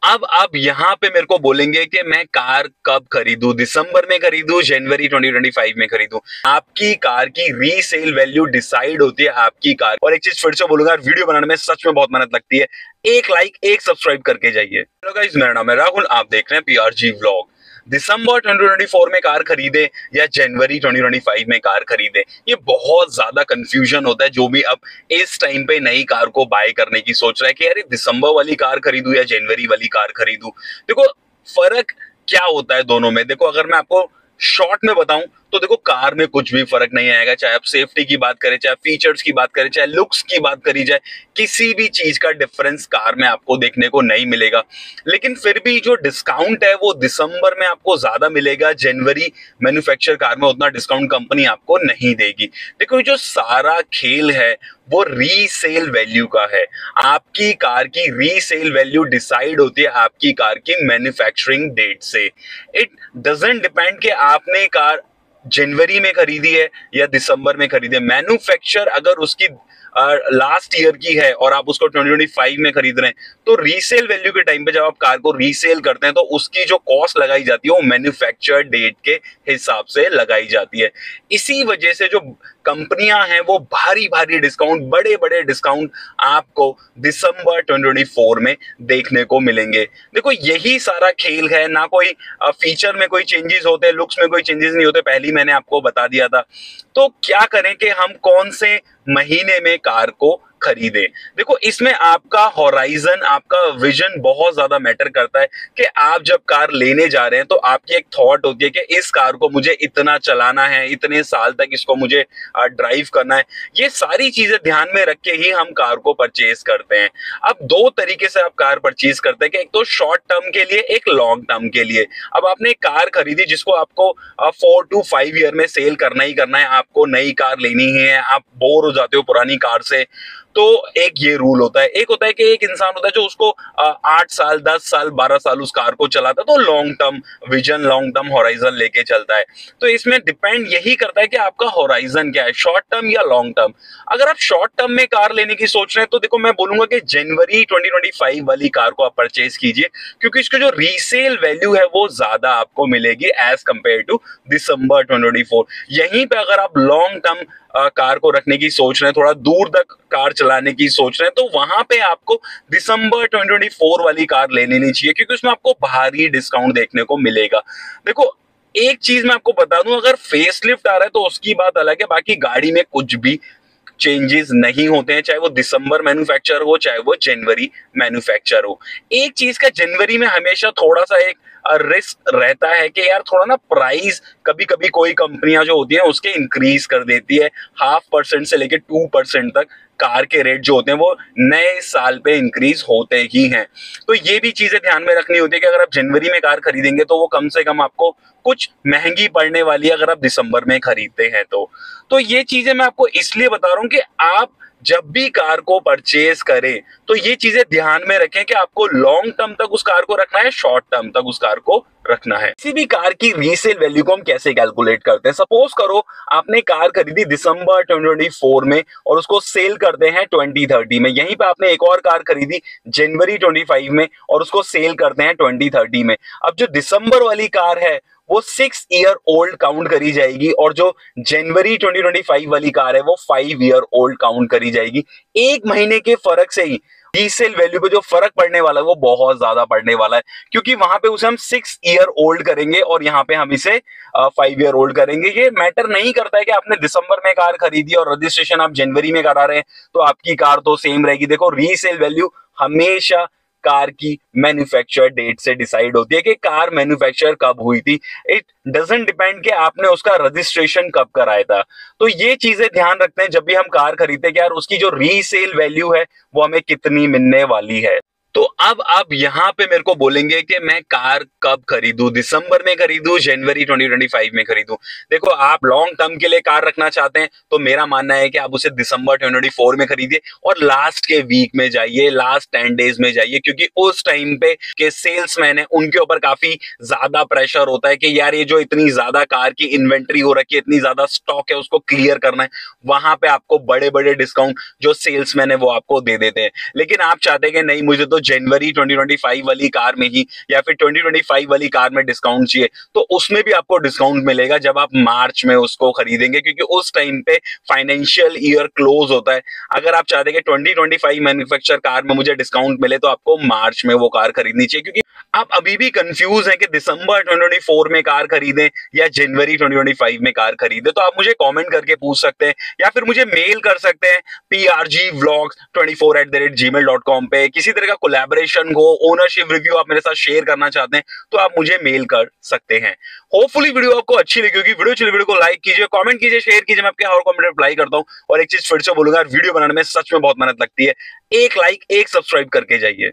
अब आप यहाँ पे मेरे को बोलेंगे कि मैं कार कब खरीदूं, दिसंबर में खरीदूं, जनवरी 2025 में खरीदूं। आपकी कार की रीसेल वैल्यू डिसाइड होती है आपकी कार। और एक चीज फिर से बोलूंगा, वीडियो बनाने में सच में बहुत मेहनत लगती है। एक लाइक, एक सब्सक्राइब करके जाइए। हेलो गाइस, मेरा नाम है राहुल, आप देख रहे हैं पीआरजी व्लॉग। दिसंबर 2024 में कार खरीदे या जनवरी 2025 में कार खरीदे, ये बहुत ज्यादा कंफ्यूजन होता है। जो भी अब इस टाइम पे नई कार को बाय करने की सोच रहा है कि यार दिसंबर वाली कार खरीदूं या जनवरी वाली कार खरीदूं, देखो फर्क क्या होता है दोनों में। देखो अगर मैं आपको शॉर्ट में बताऊं तो देखो कार में कुछ भी फर्क नहीं आएगा। चाहे आप सेफ्टी की बात करें, चाहे फीचर्स की बात करें, चाहे लुक्स की बात करी जाए, किसी भी चीज का डिफरेंस कार में आपको देखने को नहीं मिलेगा। लेकिन फिर भी जो डिस्काउंट है वो दिसंबर में आपको ज्यादा मिलेगा, जनवरी मैन्युफैक्चर कार में उतना डिस्काउंट कंपनी आपको नहीं देगी। देखो जो सारा खेल है वो रीसेल वैल्यू का है। आपकी कार की रीसेल वैल्यू डिसाइड होती है आपकी कार की मैन्युफैक्चरिंग डेट से। इट डजंट डिपेंड कि आपने कार जनवरी में खरीदी है या दिसंबर में खरीदी है। मैन्युफैक्चर अगर उसकी लास्ट ईयर की है और आप उसको 2025 में खरीद रहे हैं, तो रीसेल वैल्यू के टाइम पे जब आप कार को रीसेल करते हैं तो उसकी जो कॉस्ट लगाई जाती है वो मैन्युफैक्चर डेट के हिसाब से लगाई जाती है। इसी वजह से जो कंपनियां हैं वो भारी भारी डिस्काउंट, बड़े बड़े डिस्काउंट आपको दिसंबर 2024 में देखने को मिलेंगे। देखो यही सारा खेल है, ना कोई फीचर में कोई चेंजेस होते हैं, लुक्स में कोई चेंजेस नहीं होते, पहले मैंने आपको बता दिया था। तो क्या करें कि हम कौन से महीने में कार को खरीदें। देखो इसमें आपका होराइजन, आपका विजन बहुत ज्यादा मैटर करता है कि आप जब कार लेने जा रहे हैं तो आपकी एक थॉट होती है कि इस कार को मुझे इतना चलाना है, इतने साल तक इसको मुझे ड्राइव करना है। ये सारी चीजें ध्यान में रख के ही हम कार को परचेज करते हैं। अब दो तरीके से आप कार परचेज करते हैं कि एक तो शॉर्ट टर्म के लिए, एक लॉन्ग टर्म के लिए। अब आपने एक कार खरीदी जिसको आपको 4 to 5 ईयर में सेल करना ही करना है, आपको नई कार लेनी ही है, आप बोर हो जाते हो पुरानी कार से, तो एक ये रूल होता है। एक होता है कि एक इंसान होता है जो उसको 8 साल, 10 साल, 12 साल उस कार को चलाता है, तो long term vision, long term horizon लेके चलता है। तो इसमें डिपेंड यही करता है कि आपका होराइजन क्या है, शॉर्ट टर्म या लॉन्ग टर्म। अगर आप शॉर्ट टर्म में कार लेने की सोच रहे हैं तो देखो मैं बोलूंगा कि जनवरी 2025 वाली कार को आप परचेज कीजिए, क्योंकि इसकी जो रीसेल वैल्यू है वो ज्यादा आपको मिलेगी एज कंपेयर टू दिसंबर 2024। यहीं पे अगर आप लॉन्ग टर्म कार को रखने की सोच रहे हैं, थोड़ा दूर तक कार चलाने की सोच रहे हैं, तो वहां पे आपको दिसंबर 2024 वाली कार ले लेनी चाहिए, क्योंकि उसमें आपको भारी डिस्काउंट देखने को मिलेगा। देखो एक चीज मैं आपको बता दूं, अगर फेसलिफ्ट आ रहा है तो उसकी बात अलग है, बाकी गाड़ी में कुछ भी चेंजेस नहीं होते हैं, चाहे वो दिसंबर मैन्युफैक्चर हो चाहे वो जनवरी मैन्युफैक्चर हो। एक चीज का जनवरी में हमेशा थोड़ा सा एक रिस्क रहता है कि यार थोड़ा ना प्राइस कभी कभी कोई कंपनियां जो होती हैं उसके इंक्रीज कर देती है। 0.5% से लेके 2% तक कार के रेट जो होते हैं वो नए साल पे इंक्रीज होते ही हैं। तो ये भी चीजें ध्यान में रखनी होती है कि अगर आप जनवरी में कार खरीदेंगे तो वो कम से कम आपको कुछ महंगी पड़ने वाली है अगर आप दिसंबर में खरीदते हैं तो ये चीजें मैं आपको इसलिए बता रहा हूं कि आप जब भी कार को परचेज करें तो ये चीजें ध्यान में रखें कि आपको लॉन्ग टर्म तक उस कार को रखना है, शॉर्ट टर्म तक उस कार को रखना है। किसी भी कार की रीसेल वैल्यू को हम कैसे कैलकुलेट करते हैं। सपोज करो आपने कार खरीदी दिसंबर 2024 में और उसको सेल करते हैं 2030 में। यहीं पे आपने एक और कार खरीदी जनवरी 25 में और उसको सेल करते हैं 2030 में। अब जो दिसंबर वाली कार है वो 6 ईयर ओल्ड काउंट करी जाएगी और जो जनवरी 2025 वाली कार है वो 5 ईयर ओल्ड काउंट करी जाएगी। एक महीने के फर्क से ही रीसेल वैल्यू पे जो फर्क पड़ने वाला है वो बहुत ज्यादा पड़ने वाला है, क्योंकि वहां पे उसे हम 6 ईयर ओल्ड करेंगे और यहाँ पे हम इसे 5 ईयर ओल्ड करेंगे। ये मैटर नहीं करता है कि आपने दिसंबर में कार खरीदी और रजिस्ट्रेशन आप जनवरी में करा रहे हैं तो आपकी कार तो सेम रहेगी। देखो रीसेल वैल्यू हमेशा कार की मैन्युफैक्चर डेट से डिसाइड होती है कि कार मैन्युफैक्चर कब हुई थी। इट डजंट डिपेंड कि आपने उसका रजिस्ट्रेशन कब कराया था। तो ये चीजें ध्यान रखते हैं जब भी हम कार खरीदते हैं कि यार उसकी जो रीसेल वैल्यू है वो हमें कितनी मिलने वाली है। तो अब आप यहाँ पे मेरे को बोलेंगे कि मैं कार कब खरीदूं, दिसंबर में खरीदूं, जनवरी 2025 में खरीदूं। देखो आप लॉन्ग टर्म के लिए कार रखना चाहते हैं तो मेरा मानना है कि आप उसे दिसंबर 2024 में खरीदिए और लास्ट के वीक में जाइए, लास्ट 10 डेज में जाइए, क्योंकि उस टाइम पे के सेल्समैन है उनके ऊपर काफी ज्यादा प्रेशर होता है कि यार ये जो इतनी ज्यादा कार की इन्वेंट्री हो रखी है, इतनी ज्यादा स्टॉक है, उसको क्लियर करना है। वहां पे आपको बड़े बड़े डिस्काउंट जो सेल्समैन है वो आपको दे देते हैं। लेकिन आप चाहते हैं कि नहीं, मुझे तो जनवरी 2025 वाली कार में ही या फिर 2025 वाली कार में डिस्काउंट चाहिए तो उसमें भी आपको डिस्काउंट मिलेगा जब आप मार्च में उसको खरीदेंगे, क्योंकि उस टाइम पे फाइनेंशियल ईयर क्लोज होता है। अगर आप चाहते हैं कि 2025 मैन्युफैक्चर कार में मुझे डिस्काउंट मिले तो आपको मार्च में वो कार खरीदनी चाहिए, क्योंकि आप अभी भी कंफ्यूज हैं कि दिसंबर 2024 में कार खरीदें या जनवरी 2025 में कार खरीदें, तो आप मुझे कमेंट करके पूछ सकते हैं या फिर मुझे मेल कर सकते हैं prgvlogs24@gmail.com पे। किसी तरह का कोलैबोरेशन हो, ओनरशिप रिव्यू आप मेरे साथ शेयर करना चाहते हैं तो आप मुझे मेल कर सकते हैं। होपफुली वीडियो आपको अच्छी लगी होगी। वीडियो अच्छी लगी, वीडियो को लाइक कीजिए, कमेंट कीजिए, शेयर कीजिए, मैं आपके हर कमेंट रिप्लाई करता हूं। और एक चीज फिर से बोलूंगा, वीडियो बनाने में सच में बहुत मेहनत लगती है। एक लाइक एक सब्सक्राइब करके जाइए।